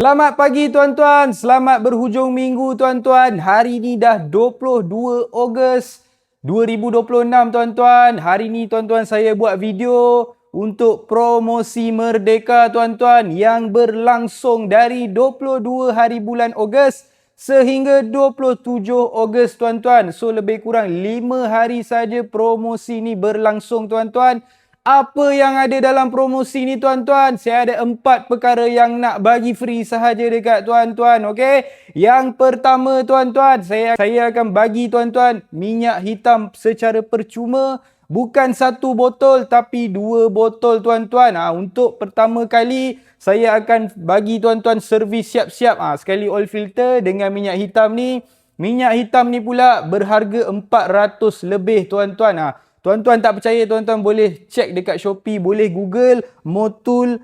Selamat pagi tuan-tuan, selamat berhujung minggu tuan-tuan. Hari ni dah 22 Ogos 2026 tuan-tuan. Hari ni tuan-tuan saya buat video untuk promosi Merdeka tuan-tuan yang berlangsung dari 22 hari bulan Ogos sehingga 27 Ogos tuan-tuan. So lebih kurang 5 hari saja promosi ni berlangsung tuan-tuan. Apa yang ada dalam promosi ni tuan-tuan? Saya ada 4 perkara yang nak bagi free sahaja dekat tuan-tuan, okey? Yang pertama tuan-tuan, saya akan bagi tuan-tuan minyak hitam secara percuma, bukan 1 botol tapi 2 botol tuan-tuan. Untuk pertama kali saya akan bagi tuan-tuan servis siap-siap sekali oil filter dengan minyak hitam ni. Minyak hitam ni pula berharga 400 lebih tuan-tuan. Tuan-tuan tak percaya, tuan-tuan boleh check dekat Shopee, boleh Google Motul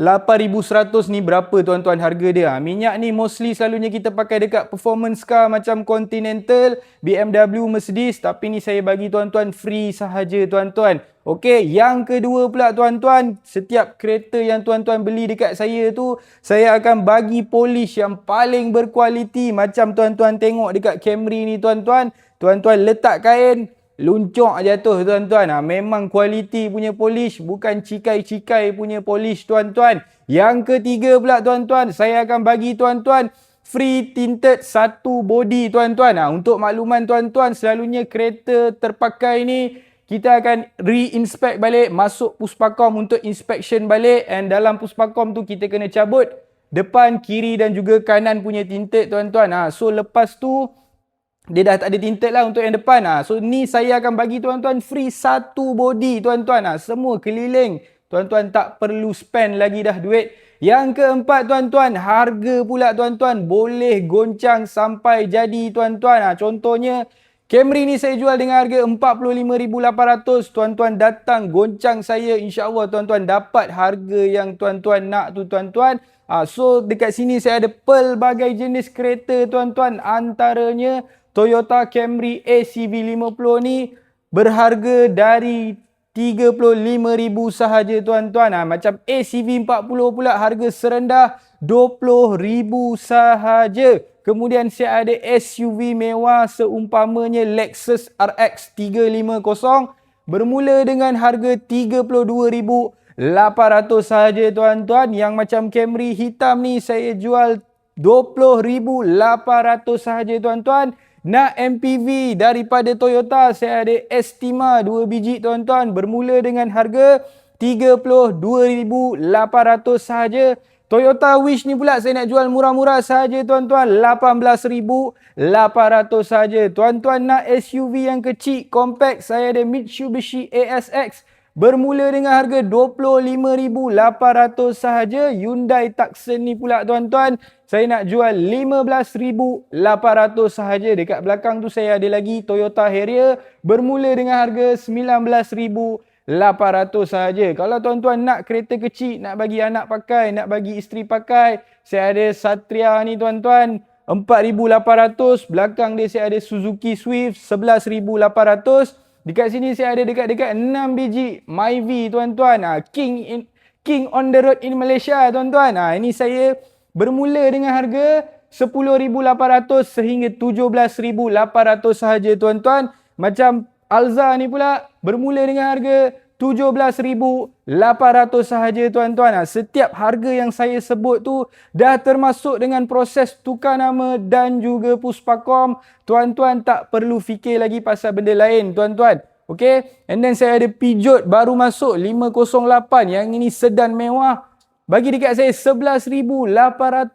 8100 ni berapa tuan-tuan harga dia. Minyak ni mostly selalunya kita pakai dekat performance car macam Continental, BMW, Mercedes, tapi ni saya bagi tuan-tuan free sahaja tuan-tuan. Okey, yang kedua pula tuan-tuan, setiap kereta yang tuan-tuan beli dekat saya tu, saya akan bagi polish yang paling berkualiti macam tuan-tuan tengok dekat Camry ni tuan-tuan. Tuan-tuan letak kain, luncok jatuh tuan-tuan. Memang kualiti punya polish, bukan cikai-cikai punya polish tuan-tuan. Yang ketiga pula tuan-tuan, saya akan bagi tuan-tuan free tinted 1 body tuan-tuan. Untuk makluman tuan-tuan, selalunya kereta terpakai ni kita akan re-inspect balik, masuk puspakom untuk inspection balik, and dalam puspakom tu kita kena cabut depan, kiri dan juga kanan punya tinted tuan-tuan. So lepas tu dia dah tak ada tinted lah untuk yang depan. So ni saya akan bagi tuan-tuan free 1 body tuan-tuan. Semua keliling. Tuan-tuan tak perlu spend lagi dah duit. Yang keempat tuan-tuan, harga pula tuan-tuan boleh goncang sampai jadi tuan-tuan. Contohnya Camry ni saya jual dengan harga 45,800. Tuan-tuan datang goncang saya, insya-Allah tuan-tuan dapat harga yang tuan-tuan nak tu tuan-tuan. So dekat sini saya ada pelbagai jenis kereta tuan-tuan, antaranya Toyota Camry ACV 50 ni berharga dari 35,000 sahaja tuan-tuan. Macam ACV 40 pula harga serendah 20,000 sahaja. Kemudian saya ada SUV mewah seumpamanya Lexus RX 350 bermula dengan harga 32,800 sahaja tuan-tuan. Yang macam Camry hitam ni saya jual 20,800 sahaja tuan-tuan. Nak MPV daripada Toyota, saya ada Estima 2 biji tuan-tuan, bermula dengan harga 32,800 sahaja. Toyota Wish ni pula saya nak jual murah-murah sahaja tuan-tuan, 18,800 sahaja. Tuan-tuan nak SUV yang kecil, compact, saya ada Mitsubishi ASX bermula dengan harga 25,800 sahaja. Hyundai Tucson ni pula tuan-tuan, saya nak jual 15,800 sahaja. Dekat belakang tu saya ada lagi Toyota Harrier bermula dengan harga 19,800 sahaja. Kalau tuan-tuan nak kereta kecil, nak bagi anak pakai, nak bagi isteri pakai, saya ada Satria ni tuan-tuan, 4,800. Belakang dia saya ada Suzuki Swift 11,800. Dekat sini saya ada dekat-dekat 6 biji Myvi tuan-tuan. King on the road in Malaysia tuan-tuan. Ini saya bermula dengan harga 10,800 sehingga 17,800 sahaja tuan-tuan. Macam Alza ni pula bermula dengan harga 17,800 sahaja tuan-tuan. Setiap harga yang saya sebut tu dah termasuk dengan proses tukar nama dan juga puspakom. Tuan-tuan tak perlu fikir lagi pasal benda lain tuan-tuan. Okay. And then saya ada Peugeot baru masuk 508. Yang ini sedan mewah. Bagi dekat saya 11,800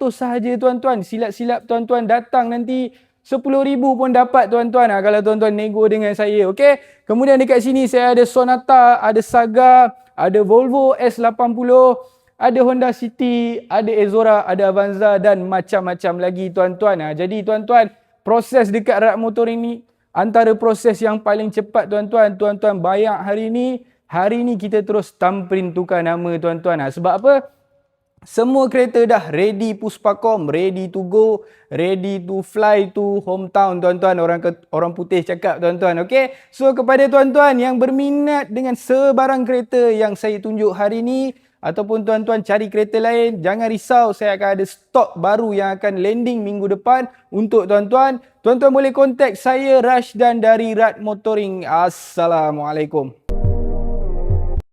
sahaja tuan-tuan. Silap-silap tuan-tuan datang nanti 10,000 pun dapat tuan-tuan kalau tuan-tuan nego dengan saya. Okey. Kemudian dekat sini saya ada Sonata, ada Saga, ada Volvo S80, ada Honda City, ada Ezora, ada Avanza dan macam-macam lagi tuan-tuan. Jadi tuan-tuan, proses dekat rak motor ini antara proses yang paling cepat tuan-tuan. Tuan-tuan bayar hari ni kita terus thumbprint tukar nama tuan-tuan. Sebab apa? Semua kereta dah ready puspakom, ready to go, ready to fly to hometown tuan-tuan. Orang putih cakap tuan-tuan. Okey. So kepada tuan-tuan yang berminat dengan sebarang kereta yang saya tunjuk hari ni, ataupun tuan-tuan cari kereta lain, jangan risau, saya akan ada stok baru yang akan landing minggu depan untuk tuan-tuan. Tuan-tuan boleh kontak saya Rashdan dari Rad Motoring. Assalamualaikum.